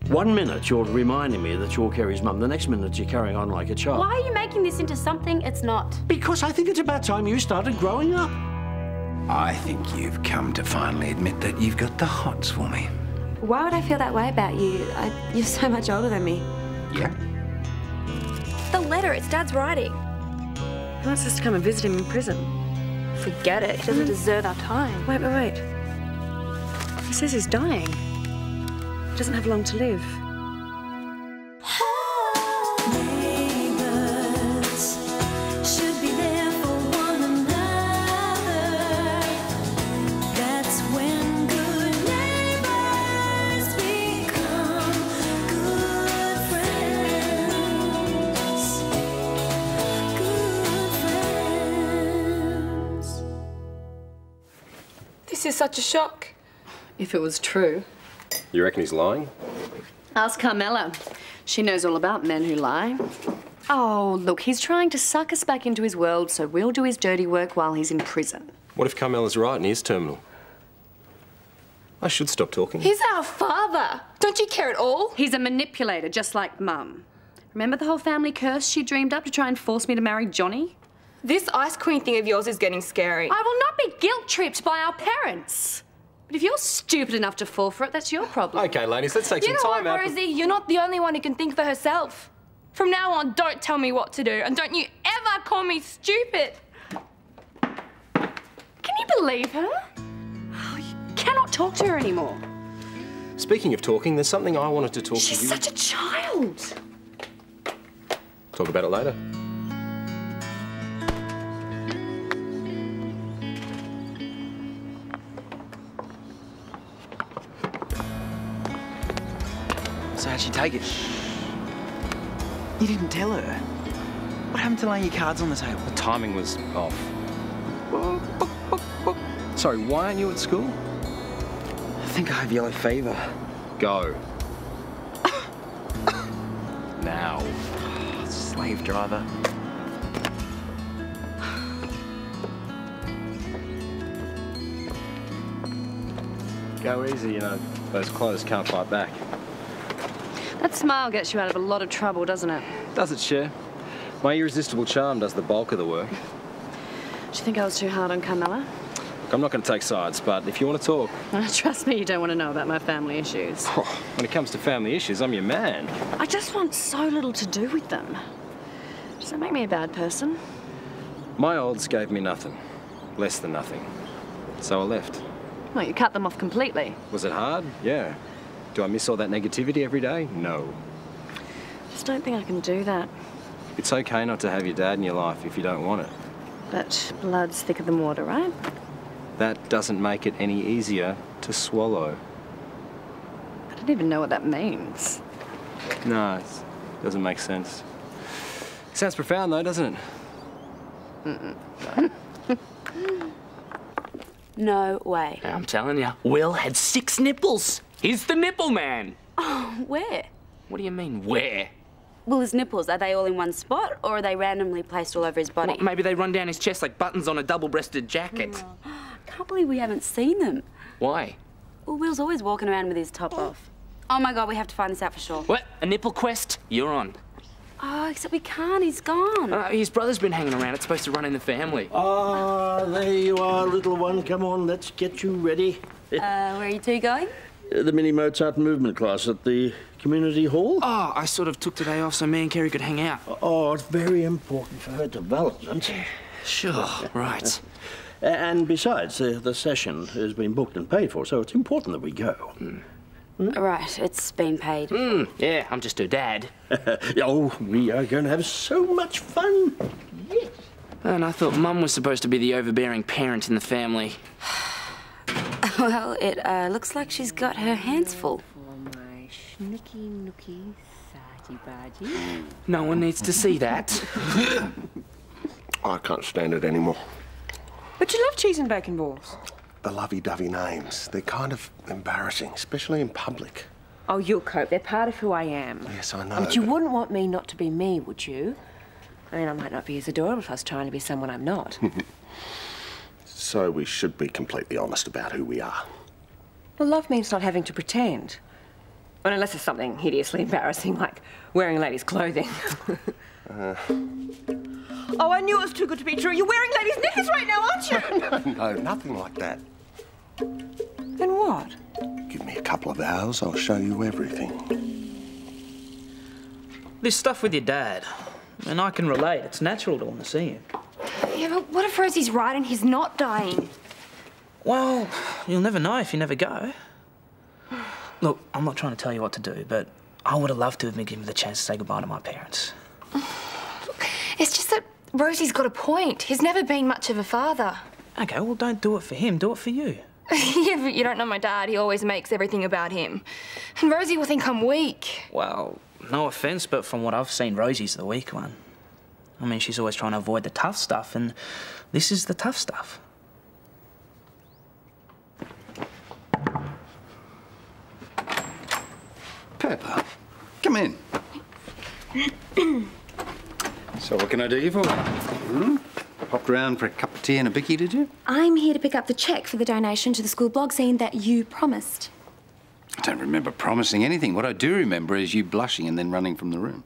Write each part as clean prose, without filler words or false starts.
1 minute you're reminding me that you're Kerry's mum, the next minute you're carrying on like a child. Why are you making this into something it's not? Because I think it's about time you started growing up. I think you've come to finally admit that you've got the hots for me. Why would I feel that way about you? You're so much older than me. Yeah. The letter, it's Dad's writing. He wants us to come and visit him in prison. Forget it. He doesn't deserve our time. Wait. He says he's dying. He doesn't have long to live. Neighbours should be there for one another. That's when good neighbours become good friends. Good friends. This is such a shock. If it was true. You reckon he's lying? Ask Carmella. She knows all about men who lie. Oh, look, he's trying to suck us back into his world so we'll do his dirty work while he's in prison. What if Carmella's right and he is terminal? I should stop talking. He's our father. Don't you care at all? He's a manipulator, just like Mum. Remember the whole family curse she dreamed up to try and force me to marry Johnny? This ice queen thing of yours is getting scary. I will not be guilt-tripped by our parents. But if you're stupid enough to fall for it, that's your problem. Okay, ladies, let's take some time out. Rosie, you're not the only one who can think for herself. From now on, don't tell me what to do, and don't you ever call me stupid. Can you believe her? Oh, you cannot talk to her anymore. Speaking of talking, there's something I wanted to talk to you. She's such a child. Talk about it later. So how'd she take it? You didn't tell her. What happened to laying your cards on the table? The timing was off. Sorry, why aren't you at school? I think I have yellow fever. Go. Now. Slave driver. Go easy, you know. Those clothes can't fight back. That smile gets you out of a lot of trouble, doesn't it? Does it, Cher? My irresistible charm does the bulk of the work. Do you think I was too hard on Carmella? Look, I'm not going to take sides, but if you want to talk... Trust me, you don't want to know about my family issues. When it comes to family issues, I'm your man. I just want so little to do with them. Does that make me a bad person? My olds gave me nothing. Less than nothing. So I left. Well, you cut them off completely. Was it hard? Yeah. Do I miss all that negativity every day? No. I just don't think I can do that. It's okay not to have your dad in your life if you don't want it. But blood's thicker than water, right? That doesn't make it any easier to swallow. I don't even know what that means. No, it doesn't make sense. Sounds profound though, doesn't it? Mm-mm. No way. I'm telling you, Will had 6 nipples. He's the nipple man. Oh, where? What do you mean, where? Well, his nipples, are they all in one spot, or are they randomly placed all over his body? Well, maybe they run down his chest like buttons on a double-breasted jacket. Oh, can't believe we haven't seen them. Why? Well, Will's always walking around with his top off. Oh my God, we have to find this out for sure. What? A nipple quest? You're on. Oh, except we can't, he's gone. His brother's been hanging around. It's supposed to run in the family. Ah, there you are, little one. Come on, let's get you ready. Where are you two going? The mini Mozart movement class at the community hall. Oh, I sort of took today off so me and Kerry could hang out. Oh, it's very important for her development. Sure, right. And besides, the session has been booked and paid for, so it's important that we go. Right, it's been paid. Yeah, I'm just her dad. Oh, we are going to have so much fun. Yes. And I thought Mum was supposed to be the overbearing parent in the family. Well, it looks like she's got her hands full. No one needs to see that. I can't stand it anymore. But you love cheese and bacon balls. The lovey-dovey names, they're kind of embarrassing, especially in public. Oh, you'll cope. They're part of who I am. Yes, I know. But you wouldn't want me not to be me, would you? I mean, I might not be as adorable if I was trying to be someone I'm not. So we should be completely honest about who we are. Well, love means not having to pretend. Well, unless it's something hideously embarrassing, like wearing ladies' clothing. Oh, I knew it was too good to be true. You're wearing ladies' knickers right now, aren't you? No, nothing like that. Then what? Give me a couple of hours, I'll show you everything. This stuff with your dad, and I can relate. It's natural to want to see him. Yeah, but what if Rosie's right and he's not dying? Well, you'll never know if you never go. Look, I'm not trying to tell you what to do, but I would have loved to have been given the chance to say goodbye to my parents. It's just that Rosie's got a point. He's never been much of a father. Okay, well, don't do it for him. Do it for you. Yeah, but you don't know my dad. He always makes everything about him. And Rosie will think I'm weak. Well, no offence, but from what I've seen, Rosie's the weak one. I mean, she's always trying to avoid the tough stuff, and this is the tough stuff. Pippa, come in. So what can I do you for? Popped round for a cup of tea and a bicky, did you? I'm here to pick up the cheque for the donation to the school blog scene that you promised. I don't remember promising anything. What I do remember is you blushing and then running from the room.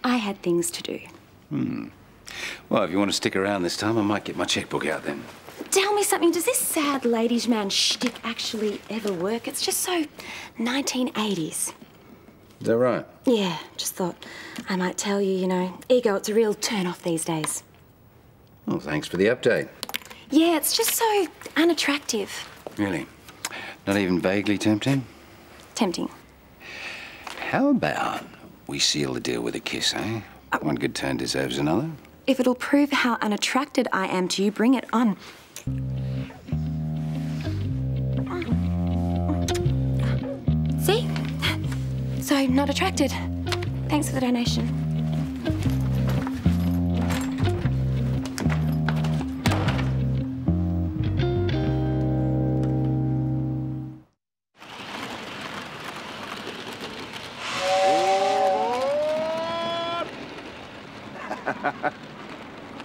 I had things to do. Well, if you want to stick around this time, I might get my checkbook out then. Tell me something, does this sad ladies' man shtick actually ever work? It's just so 1980s. Is that right? Yeah, just thought I might tell you, you know, ego, it's a real turn-off these days. Well, thanks for the update. Yeah, it's just so unattractive. Really? Not even vaguely tempting? Tempting. How about we seal the deal with a kiss, eh? One good turn deserves another. If it'll prove how unattracted I am to you, bring it on. See? So, not attracted. Thanks for the donation.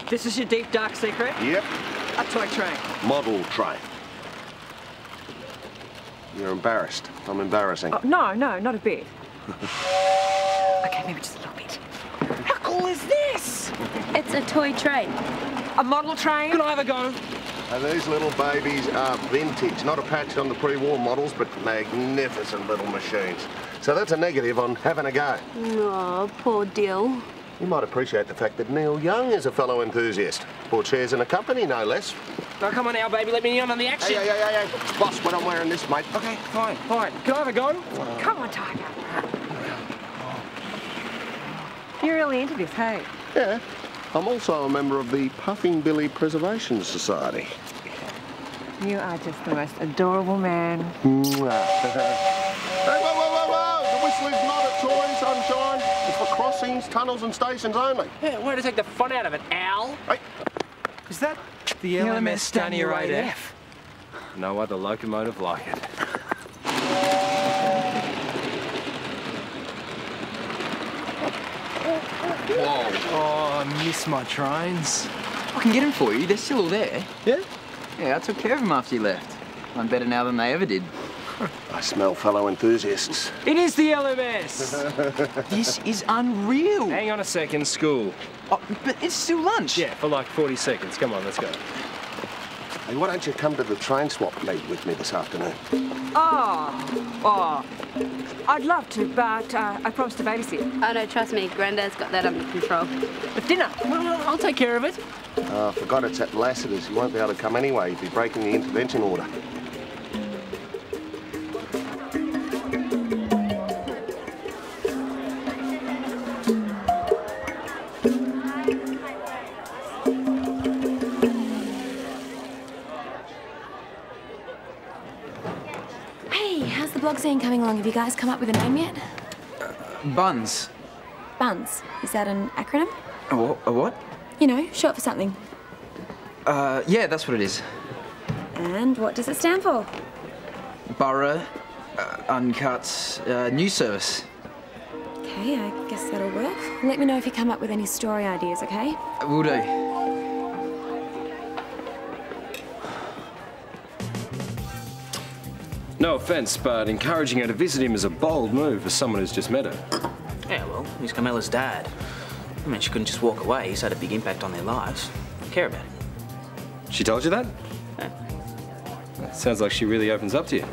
This is your deep, dark secret? Yep. A toy train. Model train. You're embarrassed. I'm embarrassing. Oh, no, not a bit. Okay, maybe just a little bit. How cool is this? It's a toy train. A model train? Can I have a go? And these little babies are vintage, not a patch on the pre-war models, but magnificent little machines. So that's a negative on having a go. Oh, poor Dill. You might appreciate the fact that Neil Young is a fellow enthusiast. Bought shares in a company, no less. Now, come on now, baby. Let me in on the action. Hey. Boss, when I'm wearing this, mate. Okay, fine. Can I have a go? Come on, Tiger. You're really into this, hey? Yeah. I'm also a member of the Puffing Billy Preservation Society. You are just the most adorable man. Hey, whoa! The whistle is not a toy, sunshine. It's for crossings, tunnels and stations only. Yeah, way to take the fun out of it, Elle. Hey. Is that the LMS Stanier 8F? No other locomotive like it. Whoa. Oh, I miss my trains. I can get them for you. They're still all there. Yeah? Yeah, I took care of them after you left. I'm better now than they ever did. I smell fellow enthusiasts. It is the LMS. This is unreal. Hang on a second, school. Oh, but it's still lunch. Yeah, for like 40 seconds. Come on, let's go. Hey, why don't you come to the train swap meet with me this afternoon? I'd love to, but I promised to babysit. Oh, no, trust me, Grandad's got that under control. With dinner. Well, I'll take care of it. I forgot it's at Lassiter's. He won't be able to come anyway. He'd be breaking the intervention order. Blog scene coming along. Have you guys come up with a name yet? Buns. Buns. Is that an acronym? A what? You know, short for something. Yeah, that's what it is. And what does it stand for? Borough, Uncut, News Service. Okay, I guess that'll work. Let me know if you come up with any story ideas, okay? Will do. No offence, but encouraging her to visit him is a bold move for someone who's just met her. Yeah, well, he's Carmella's dad. I mean, she couldn't just walk away. He's had a big impact on their lives. I care about it. She told you that? Yeah. Sounds like she really opens up to you.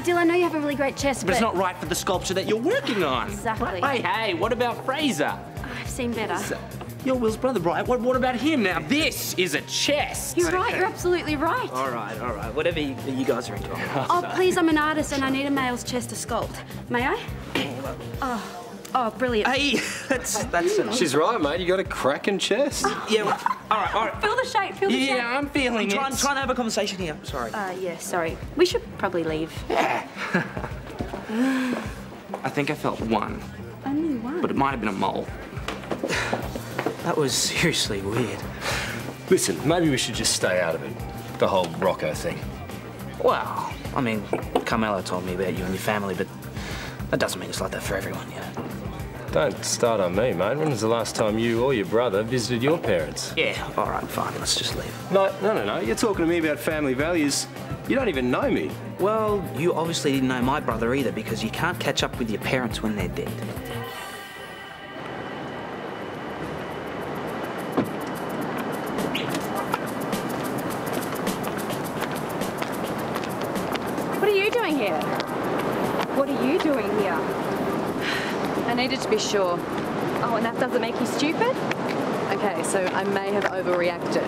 Dill, I know you have a really great chest, But it's not right for the sculpture that you're working on. Exactly. Hey, what about Frazer? I've seen better. You're Will's brother, right? What about him now? This is a chest. You're right, you're absolutely right. All right. Whatever you guys are into. Oh, please, I'm an artist and I need a male's chest to sculpt. May I? Oh, brilliant. Hey, that's enough. She's right, mate. You got a cracking chest. Yeah, well, all right. Feel the shape, feel the shape. Yeah, I'm feeling it. Trying to have a conversation here. Sorry. Yeah, sorry. We should probably leave. I think I felt one, Only one. but it might have been a mole. That was seriously weird. Listen, maybe we should just stay out of it. The whole Rocco thing. Well, I mean, Carmella told me about you and your family, but that doesn't mean it's like that for everyone, you know? Don't start on me, mate. When was the last time you or your brother visited your parents? Yeah, all right, fine. Let's just leave. No. You're talking to me about family values. You don't even know me. Well, you obviously didn't know my brother either because you can't catch up with your parents when they're dead. What are you doing here? What are you doing here? I needed to be sure. Oh, and that doesn't make you stupid? Okay, so I may have overreacted.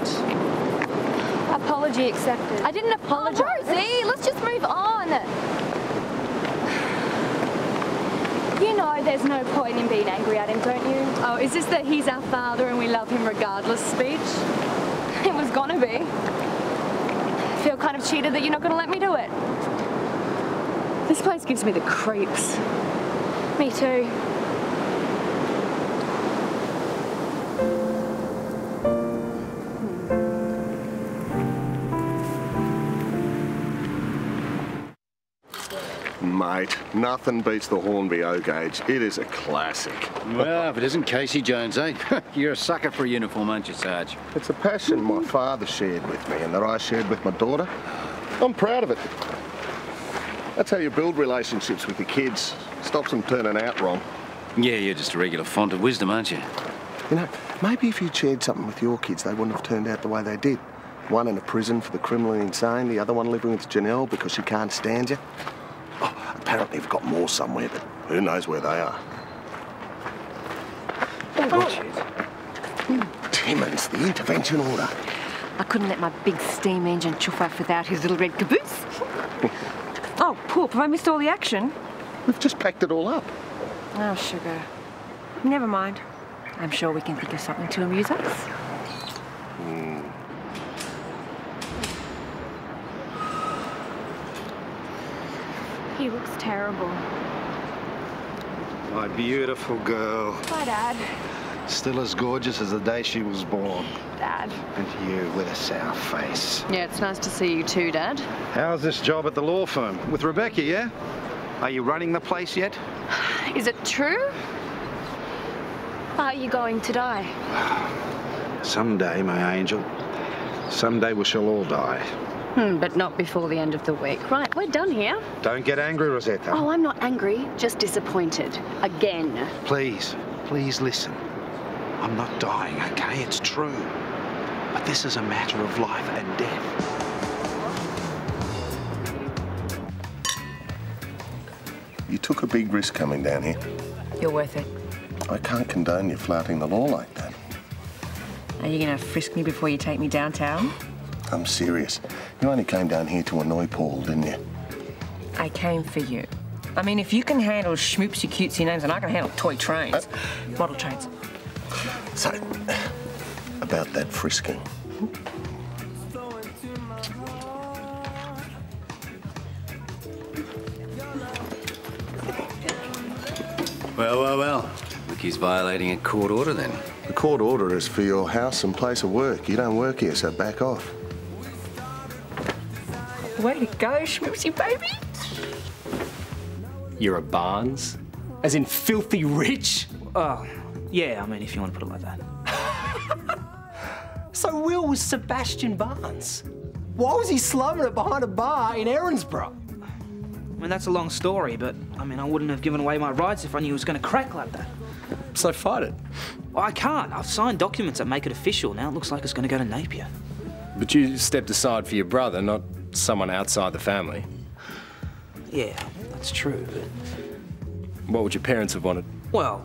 Apology accepted. I didn't apologize. Oh, Rosie, let's just move on. You know there's no point in being angry at him, don't you? Oh, is this that he's our father and we love him regardless speech? It was gonna be. I feel kind of cheated that you're not gonna let me do it. This place gives me the creeps. Me too. Mate, nothing beats the Hornby O-Gauge. It is a classic. Well, if it isn't Casey Jones, eh? You're a sucker for a uniform, aren't you, Sarge? It's a passion my father shared with me and that I shared with my daughter. I'm proud of it. That's how you build relationships with your kids. Stops them turning out wrong. Yeah, you're just a regular font of wisdom, aren't you? You know, maybe if you'd shared something with your kids, they wouldn't have turned out the way they did. One in a prison for the criminally insane, the other one living with Janelle because she can't stand you. Oh, apparently you've got more somewhere, but who knows where they are. Timmins, the intervention order. I couldn't let my big steam engine chuff off without his little red caboose. Oh, poop, have I missed all the action? We've just packed it all up. Oh, sugar. Never mind. I'm sure we can think of something to amuse us. He looks terrible. My beautiful girl. Bye, Dad. Still as gorgeous as the day she was born. Dad. And you with a sour face. Yeah, it's nice to see you too, Dad. How's this job at the law firm? With Rebecca, yeah? Are you running the place yet? Is it true? Are you going to die? Someday, my angel. Someday we shall all die. But not before the end of the week. Right, we're done here. Don't get angry, Rosetta. Oh, I'm not angry, just disappointed. Again. Please listen. I'm not dying, okay? It's true. But this is a matter of life and death. You took a big risk coming down here. You're worth it. I can't condone you flouting the law like that. Are you going to frisk me before you take me downtown? I'm serious. You only came down here to annoy Paul, didn't you? I came for you. I mean, if you can handle schmoopsy cutesy names, and I can handle toy trains. Model trains. So, about that frisking. Well. Look, he's violating a court order then. The court order is for your house and place of work. You don't work here, so back off. Way to go, schmoopsy baby. You're a Barnes? As in filthy rich? Oh, yeah, I mean, if you want to put it like that. So Will was Sebastian Barnes? Why was he slumming it behind a bar in Erinsborough? I mean, that's a long story, but, I mean, I wouldn't have given away my rights if I knew it was going to crack like that. So fight it. Well, I can't. I've signed documents that make it official. Now it looks like it's going to go to Napier. But you stepped aside for your brother, not someone outside the family. Yeah, that's true, but... What would your parents have wanted? Well,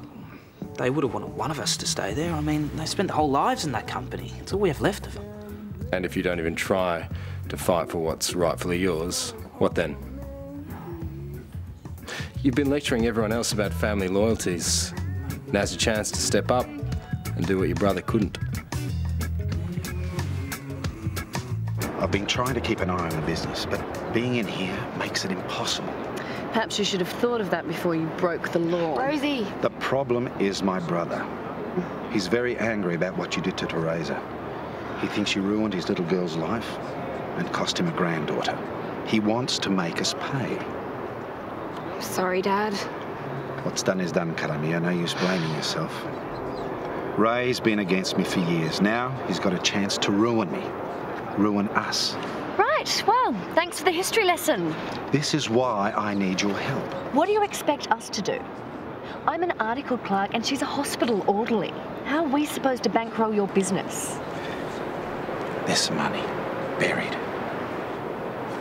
they would have wanted one of us to stay there. I mean, they spent their whole lives in that company. It's all we have left of them. And if you don't even try to fight for what's rightfully yours, what then? You've been lecturing everyone else about family loyalties. Now's your chance to step up and do what your brother couldn't. I've been trying to keep an eye on the business, but being in here makes it impossible. Perhaps you should have thought of that before you broke the law. Rosie. The problem is my brother. He's very angry about what you did to Teresa. He thinks you ruined his little girl's life and cost him a granddaughter. He wants to make us pay. Sorry, Dad. What's done is done, Carmella. No use blaming yourself. Ray's been against me for years. Now he's got a chance to ruin me. Ruin us. Right, well, thanks for the history lesson. This is why I need your help. What do you expect us to do? I'm an article clerk and she's a hospital orderly. How are we supposed to bankroll your business? There's some money buried.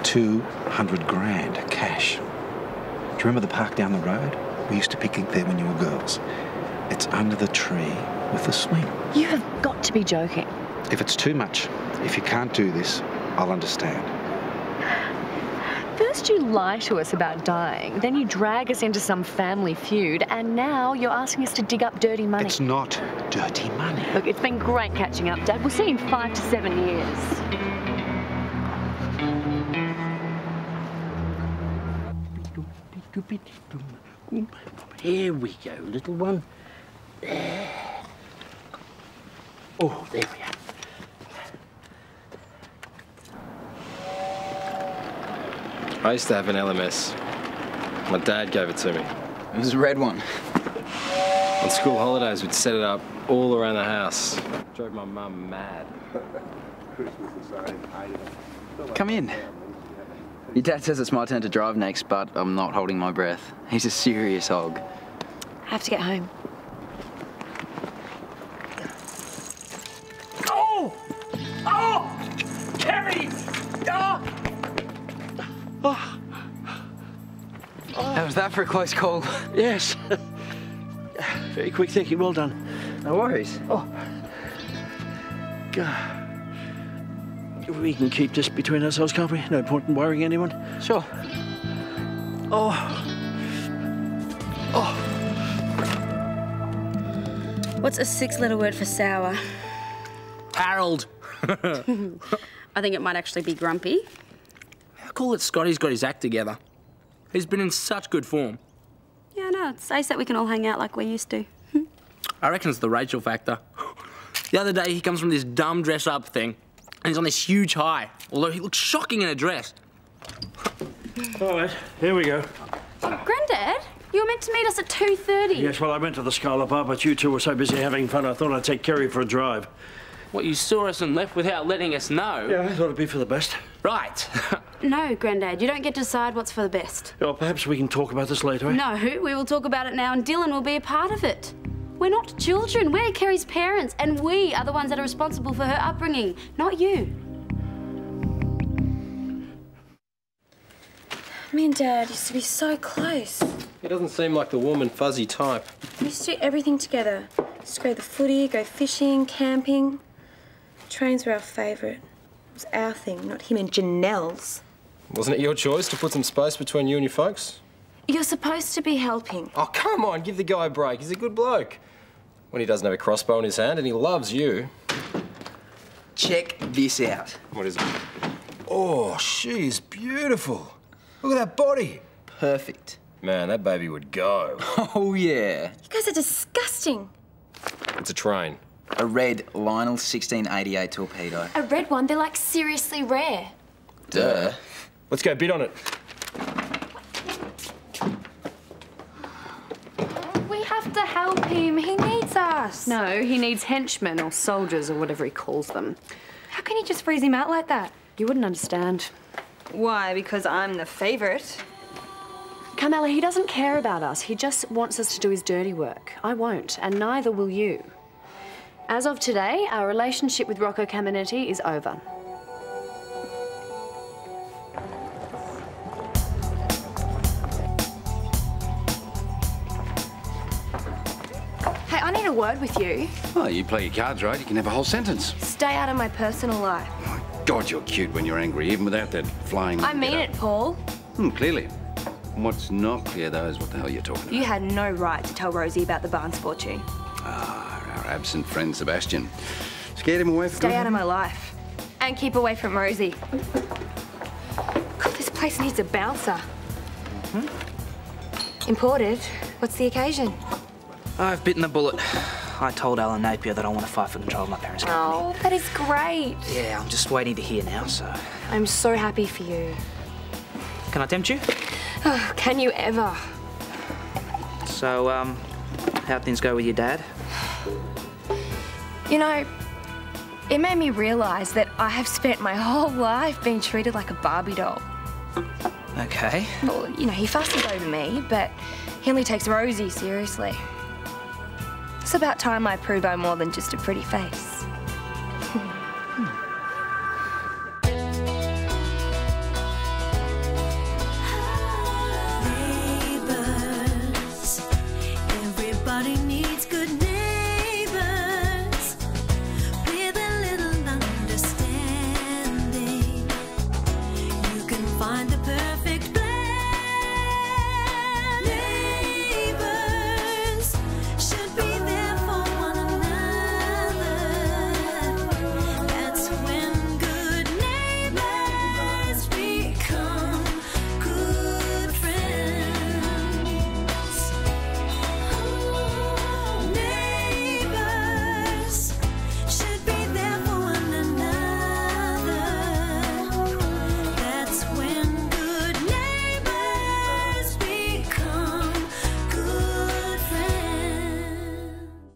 200 grand cash. Do you remember the park down the road? We used to picnic there when you were girls. It's under the tree with the swing. You have got to be joking. If it's too much, if you can't do this, I'll understand. First you lie to us about dying, then you drag us into some family feud, and now you're asking us to dig up dirty money. It's not dirty money. Look, it's been great catching up, Dad. We'll see you in 5 to 7 years. Here we go, little one. There. Oh, there we are. I used to have an LMS. My dad gave it to me. It was a red one. On school holidays, we'd set it up all around the house. Drove my mum mad. Come in. Your dad says it's my turn to drive next, but I'm not holding my breath. He's a serious hog. I have to get home. Oh! Oh! Kerry! Oh! Oh. How was that for a close call? Yes. Very quick thinking, well done. No worries. Oh. God. We can keep this between ourselves, can't we? No point in worrying anyone. Sure. Oh. Oh. What's a 6-letter word for sour? Harold. I think it might actually be grumpy. How cool that Scotty's got his act together. He's been in such good form. Yeah, no, it's ace that we can all hang out like we used to. I reckon it's the Rachel factor. The other day, he comes from this dumb dress-up thing, and he's on this huge high, although he looks shocking in a dress. All right, here we go. Grandad, you were meant to meet us at 2:30. Yes, well, I went to the CARLA bar, but you two were so busy having fun, I thought I'd take Kerry for a drive. What, you saw us and left without letting us know? Yeah, I thought it'd be for the best. Right. No, Grandad, you don't get to decide what's for the best. Well, perhaps we can talk about this later, eh? No, we will talk about it now and Dylan will be a part of it. We're not children, we're Kerry's parents, and we are the ones that are responsible for her upbringing, not you. Me and Dad used to be so close. He doesn't seem like the warm and fuzzy type. We used to do everything together. Just go to the footy, go fishing, camping. Trains were our favourite. It was our thing, not him and Janelle's. Wasn't it your choice to put some space between you and your folks? You're supposed to be helping. Oh, come on, give the guy a break. He's a good bloke. When he doesn't have a crossbow in his hand and he loves you. Check this out. What is it? Oh, she's beautiful. Look at that body. Perfect. Man, that baby would go. Oh, yeah. You guys are disgusting. It's a train. A red Lionel 1688 torpedo. A red one, they're like seriously rare. Duh. Let's go bid on it. We have to help him. He needs us. No, he needs henchmen or soldiers or whatever he calls them. How can you just freeze him out like that? You wouldn't understand. Why? Because I'm the favourite? Carmella, he doesn't care about us. He just wants us to do his dirty work. I won't, and neither will you. As of today, our relationship with Rocco Caminetti is over. Hey, I need a word with you. Oh, you play your cards right, you can have a whole sentence. Stay out of my personal life. God, you're cute when you're angry, even without that flying... I mean it, Paul. Clearly. What's not clear, though, is what the hell you're talking about. You had no right to tell Rosie about the barn sport tune. Ah, our absent friend Sebastian. Scared him away from... Stay out of my life. And keep away from Rosie. God, this place needs a bouncer. Imported? What's the occasion? I've bitten the bullet. I told Elle and Napier that I want to fight for control of my parents' company. Oh, that is great. Yeah, I'm just waiting to hear now, so... I'm so happy for you. Can I tempt you? Oh, can you ever? So, how'd things go with your dad? You know, it made me realise that I have spent my whole life being treated like a Barbie doll. Okay. Well, you know, he fusses over me, but he only takes Rosie seriously. It's about time I prove I'm more than just a pretty face.